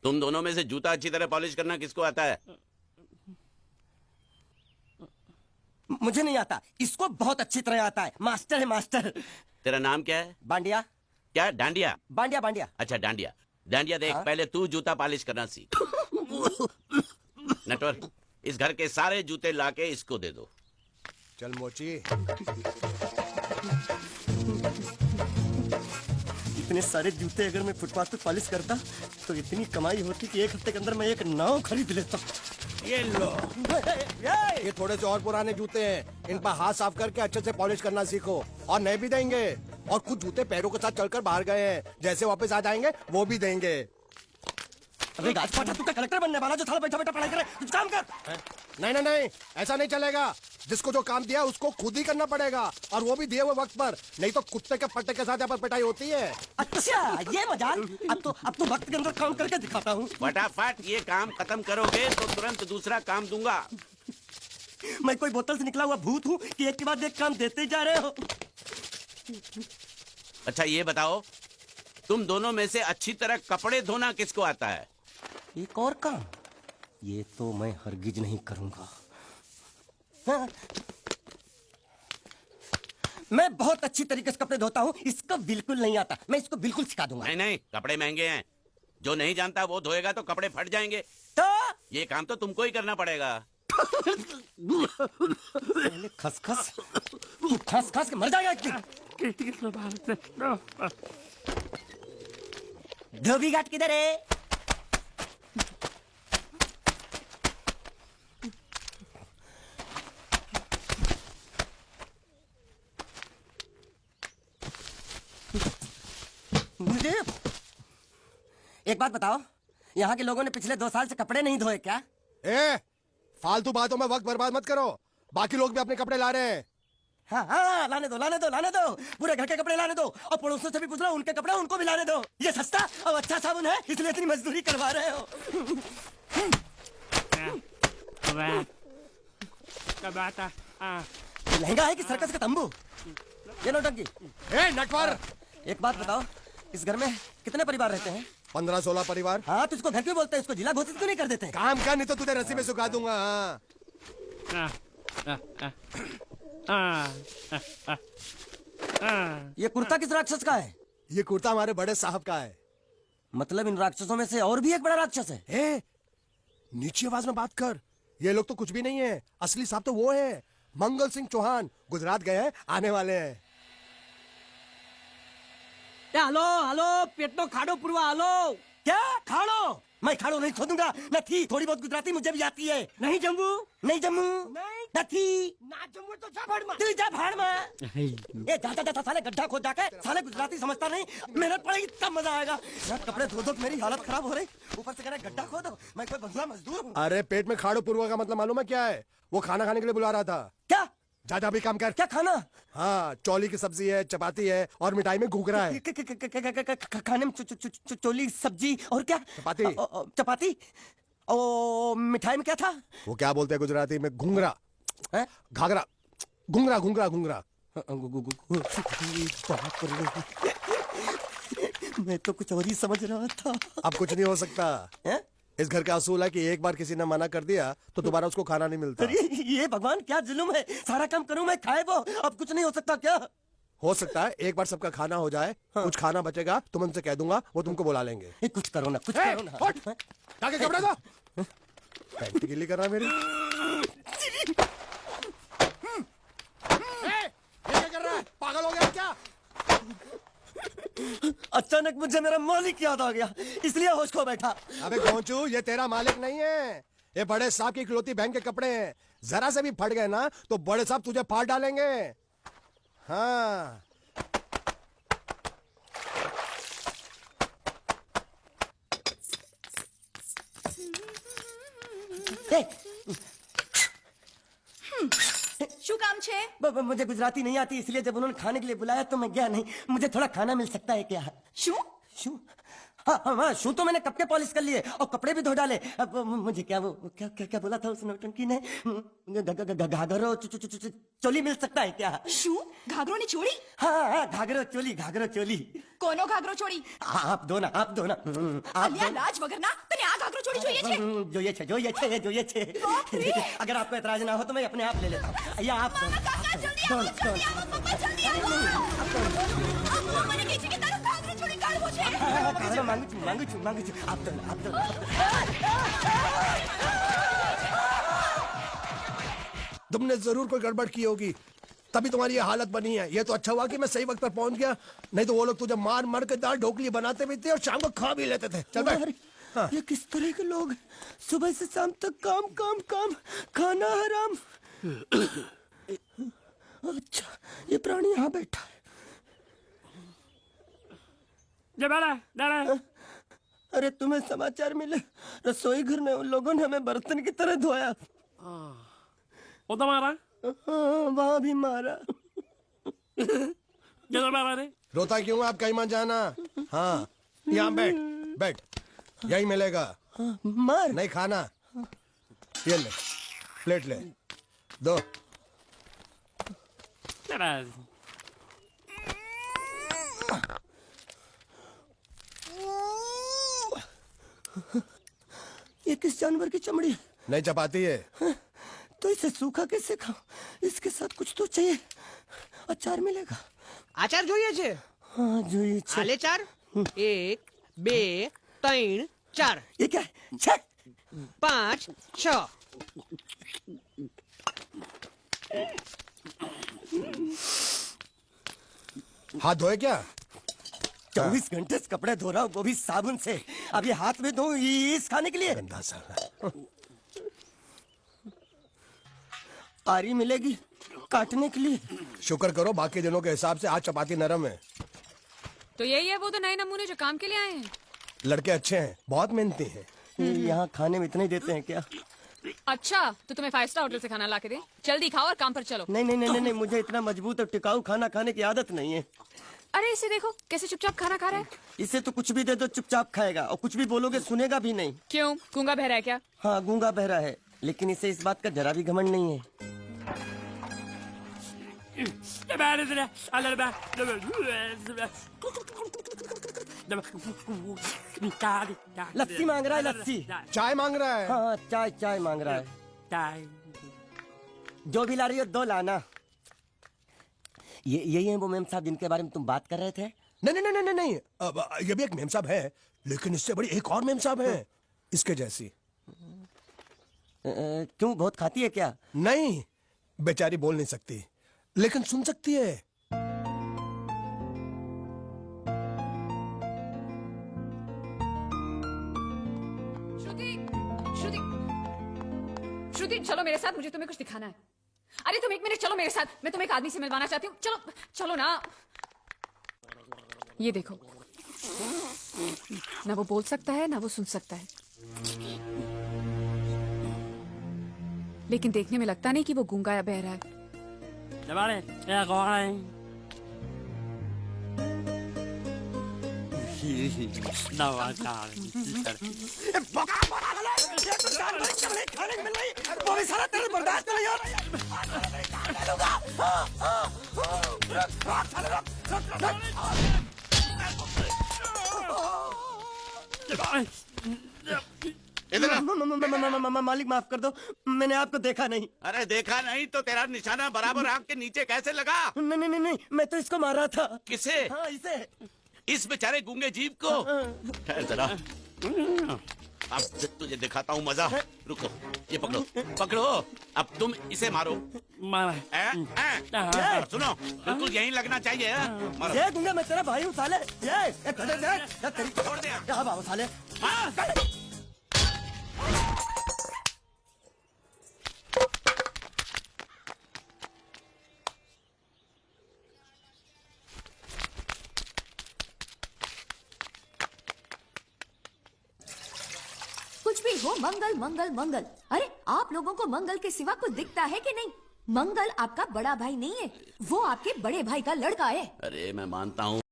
तुम दोनों में से जूता अच्छी तरह पॉलिश करना किसको आता है? मुझे नहीं आता, इसको बहुत अच्छी तरह आता है। मास्टर है मास्टर। तेरा नाम क्या है? बांडिया। क्या? डांडिया? बांडिया बांडिया। अच्छा डांडिया। डांडिया देख, हाँ? पहले तू जूता पॉलिश करना सीख। नटवर, इस घर के सारे जूते लाके इसको दे दो। चल मोची। इतने सारे जूते अगर मैं फुटपाथ पे पॉलिश करता तो इतनी कमाई होती कि एक हफ्ते के अंदर मैं एक नाव खरीद लेता। ये लो, ये थोड़े से और पुराने जूते हैं, इन पर हाथ साफ करके अच्छे से पॉलिश करना सीखो। और नए भी देंगे, और कुछ जूते पैरों के साथ चलकर बाहर गए हैं, जैसे वापस आ जाएंगे वो भी देंगे। अरे गाजपाटा, तू क्या कलेक्टर बनने वाला जो साला बैठा बैठा पढ़ाई करे? कुछ काम कर। नहीं नहीं नहीं, ऐसा नहीं चलेगा। जिसको जो काम दिया उसको खुद ही करना पड़ेगा, और वो भी दिए हुए वक्त पर, नहीं तो कुत्ते के पट्टे के साथ यहाँ पर पिटाई होती है। अच्छा ये मजाक। अब तो वक्त के अंदर काम करके दिखाता हूँ। फटाफट ये काम खत्म करोगे तो तुरंत दूसरा काम दूंगा। मैं कोई बोतल से निकला हुआ भूत हूँ कि एक के बाद एक काम देते जा रहे हो? अच्छा ये बताओ, तुम दोनों में से अच्छी तरह कपड़े धोना किसको आता है? एक और काम, ये तो मैं हरगिज नहीं करूंगा। हाँ। मैं बहुत अच्छी तरीके से कपड़े धोता हूँ, इसको बिल्कुल नहीं आता। मैं इसको बिल्कुल सिखा दूंगा। नहीं नहीं, कपड़े महंगे हैं, जो नहीं जानता वो धोएगा तो कपड़े फट जाएंगे। तो ये काम तो तुमको ही करना पड़ेगा। पहले खसखस, तू खस खस के मर जाएगा एक दिन। धोबी घाट किधर है? मुझे एक बात बताओ, यहाँ के लोगों ने पिछले 2 साल से कपड़े नहीं धोए क्या? ए, फालतू बातों में वक्त बर्बाद मत करो, बाकी लोग भी अपने कपड़े ला रहे हैं। हाँ हाँ, लाने दो लाने दो लाने दो, पूरे घर के कपड़े लाने दो, और पड़ोसियों से भी पूछ लो, उनके कपड़े उनको भी लाने दो। ये सस्ता और अच्छा साबुन है, इसलिए इतनी मजदूरी करवा रहे हो। ये लहंगा है कि सर्कस का तंबू? ये नौटंकी। ए नटवर, एक बात बताओ, इस घर में कितने परिवार रहते हैं? 15-16 परिवार। हाँ, तो इसको घर क्यों बोलते हैं? इसको जिला घोषित क्यों नहीं कर देते? काम कर, नहीं तो तुझे रस्सी में सुखा दूंगा। ये कुर्ता किस राक्षस का है? ये कुर्ता हमारे बड़े साहब का है। मतलब इन राक्षसों में से और भी एक बड़ा राक्षस है? ए, नीची आवाज में बात कर, ये लोग तो कुछ भी नहीं है, असली साहब तो वो है, मंगल सिंह चौहान। गुजरात गए हैं, आने वाले हैं। हेलो हेलो, पेटनो खाड़ो पुरवा। हेलो, क्या खाड़ो? मैं खाड़ो नहीं खोदूंगा। नहीं, थोड़ी बहुत गुजराती मुझे भी आती है। नहीं जम्मू, नहीं जम्मू, नहीं ना जम्मू तो जा भाड़ में, जा भाड़ में। ये जा जा जा, साले गड्ढा खोद जाके, साले गुजराती समझता नहीं। मेहनत पड़ेगी तब मजा आएगा। यार कपड़े धो धो के मेरी हालत खराब हो रही, ऊपर से कह रहे गड्ढा खोदो। मैं कोई बंधुआ मजदूर हूँ? अरे पेट में खाड़ो पुरवा का मतलब मालूम है क्या है? वो खाना खाने के लिए बुला रहा था। क्या? जा जा भी काम कर। क्या खाना? हाँ, चौली की सब्जी है, चपाती है, और मिठाई में घूघरा है। खाने में चोली सब्जी और क्या? चपाती। चपाती। ओ मिठाई में क्या था? वो क्या बोलते हैं गुजराती में? घूंघरा, हैं? घाघरा, घूंघरा घूंघरा घूंघरा। बाप रे, मैं तो कुछ और ही समझ रहा था। अब कुछ नहीं हो सकता हैं? इस घर का असूल है कि एक बार किसी ने मना कर दिया तो दोबारा उसको खाना नहीं मिलता। अरे ये भगवान क्या जुल्म है, सारा काम करूं मैं, खाए वो। अब कुछ नहीं हो सकता क्या? हो सकता है एक बार सबका खाना हो जाए। हाँ। कुछ खाना बचेगा तो मैं उनसे कह दूंगा, वो तुमको बुला लेंगे। कुछ करो ना, कुछ करो ना। उठ, जाके कपड़े दो। पैंट गीली कर रहा है मेरी। ये क्या कर रहा है? पागल हो गया क्या? अचानक मुझे मेरा मालिक याद आ गया, इसलिए होश खो बैठा। अबे गोंचू, ये तेरा मालिक नहीं है, ये बड़े साहब की इकलौती बहन के कपड़े हैं। जरा से भी फट गए ना तो बड़े साहब तुझे फाड़ डालेंगे। हाँ, શું કામ છે? मुझे गुजराती नहीं आती, इसलिए जब उन्होंने खाने के लिए बुलाया तो मैं गया नहीं। मुझे थोड़ा खाना मिल सकता है क्या? શું? शू? हाँ, शू तो मैंने कब के पॉलिश कर लिए और कपड़े भी धो डाले। अब मुझे क्या वो क्या क्या क्या बोला था उस नौटंकी ने? घाघरो चोली मिल सकता है क्या? शू घाघरो ने छोड़ी? हाँ, घाघरो चोली। कोनो घाघरो छोड़ी? आप दो ना आप અલ્યા લાજ વગરના તને આ ઘાઘરો છોડી જોઈએ છે? જોઈએ છે। अगर आपको एतराज ना हो तो मैं अपने आप ले लेता हूँ। या आप दो જલ્દી આવો પપ્પા, જલ્દી આવો। મને કહે છે કે તારો ઘાઘરો છોડી કાઢવો છે। घाघरो मांगू છું। आप दो तुमने जरूर कोई गड़बड़ की होगी, तभी तुम्हारी ये हालत बनी है। ये तो अच्छा हुआ कि मैं सही वक्त पर पहुंच गया, नहीं तो वो लोग तुझे मार के दाल ढोकली बनाते भी थे और शाम को खा भी लेते थे। चल बैठ। हाँ। ये किस तरह के लोग हैं? सुबह से शाम तक काम, खाना हराम। अच्छा, ये प्राणी यहाँ बैठा है। अरे तुम्हें समाचार मिले? रसोई घर में उन लोगों ने हमें बर्तन की तरह धोया। वहाँ भी मारा। रोता क्यों है? आप कहीं मत जाना। हाँ, यहाँ बैठ, यही मिलेगा। मार नहीं खाना, ये ले, प्लेट ले, दो। ये किस जानवर की चमड़ी है? नहीं चपाती है। तो इसे सूखा कैसे खाऊं? इसके साथ कुछ तो चाहिए। अचार मिलेगा? આચાર જોઈએ છે? हाँ જોઈએ છે। હાલે ચાર 1 2 3 4 ये क्या है? छे! 5 6 हाथ धोए क्या? 24 घंटे से कपड़े धो रहा हूँ, वो भी साबुन से। अब ये हाथ में धो इस खाने के लिए? गंदा साला। आरी मिलेगी काटने के लिए? शुक्र करो बाकी दिनों के हिसाब से आज चपाती नरम है। तो यही है वो तो नए नमूने जो काम के लिए आए हैं। लड़के अच्छे हैं, बहुत मेहनती हैं। यहाँ खाने में इतना ही देते हैं क्या? अच्छा तो तुम्हें 5 स्टार होटल से खाना ला के दे? जल्दी खाओ और काम पर चलो। नहीं, मुझे इतना मजबूत और टिकाऊ खाना खाने की आदत नहीं है। अरे इसे देखो कैसे चुपचाप खाना खा रहा है। इसे तो कुछ भी दे दो चुपचाप खाएगा, और कुछ भी बोलोगे सुनेगा भी नहीं। क्यों, गूंगा बहरा है क्या? हाँ, गूंगा बहरा है, लेकिन इसे इस बात का जरा भी घमंड नहीं है। लस्सी मांग रहा है, लस्सी। चाय मांग रहा है। हाँ, चाय मांग रहा है। जो भी ला रही हो 2 लाना। यही है वो मेम साहब जिनके बारे में तुम बात कर रहे थे? नहीं। अब ये भी एक मेम साहब है, लेकिन इससे बड़ी एक और मेम साहब है, इसके जैसी। क्यों, बहुत खाती है क्या? नहीं, बेचारी बोल नहीं सकती, लेकिन सुन सकती है। श्रुति चलो मेरे साथ, मुझे तुम्हें कुछ दिखाना है। अरे तुम 1 मिनट चलो मेरे साथ, मैं तुम्हें एक आदमी से मिलवाना चाहती हूँ। चलो ना। ये देखो, ना वो बोल सकता है ना वो सुन सकता है, लेकिन देखने में लगता नहीं कि वो गूंगा या बहरा है। मालिक माफ कर दो, मैंने आपको देखा नहीं। अरे देखा नहीं तो तेरा निशाना बराबर आंख के नीचे कैसे लगा? नहीं, मैं तो इसको मारा था। किसे? हाँ, इसे। इस बेचारे गूंगे जीव को? ठहर जरा, अब तुझे दिखाता हूँ मजा। रुको, ये पकड़ो। अब तुम इसे मारो। सुनो, बिल्कुल यहीं लगना चाहिए। मारो। ये गूंगा, मैं तेरा भाई हूँ साले। छोड़ दे। बाबू साले। कुछ भी हो, मंगल मंगल मंगल। अरे आप लोगों को मंगल के सिवा कुछ दिखता है कि नहीं? मंगल आपका बड़ा भाई नहीं है, वो आपके बड़े भाई का लड़का है। अरे मैं मानता हूँ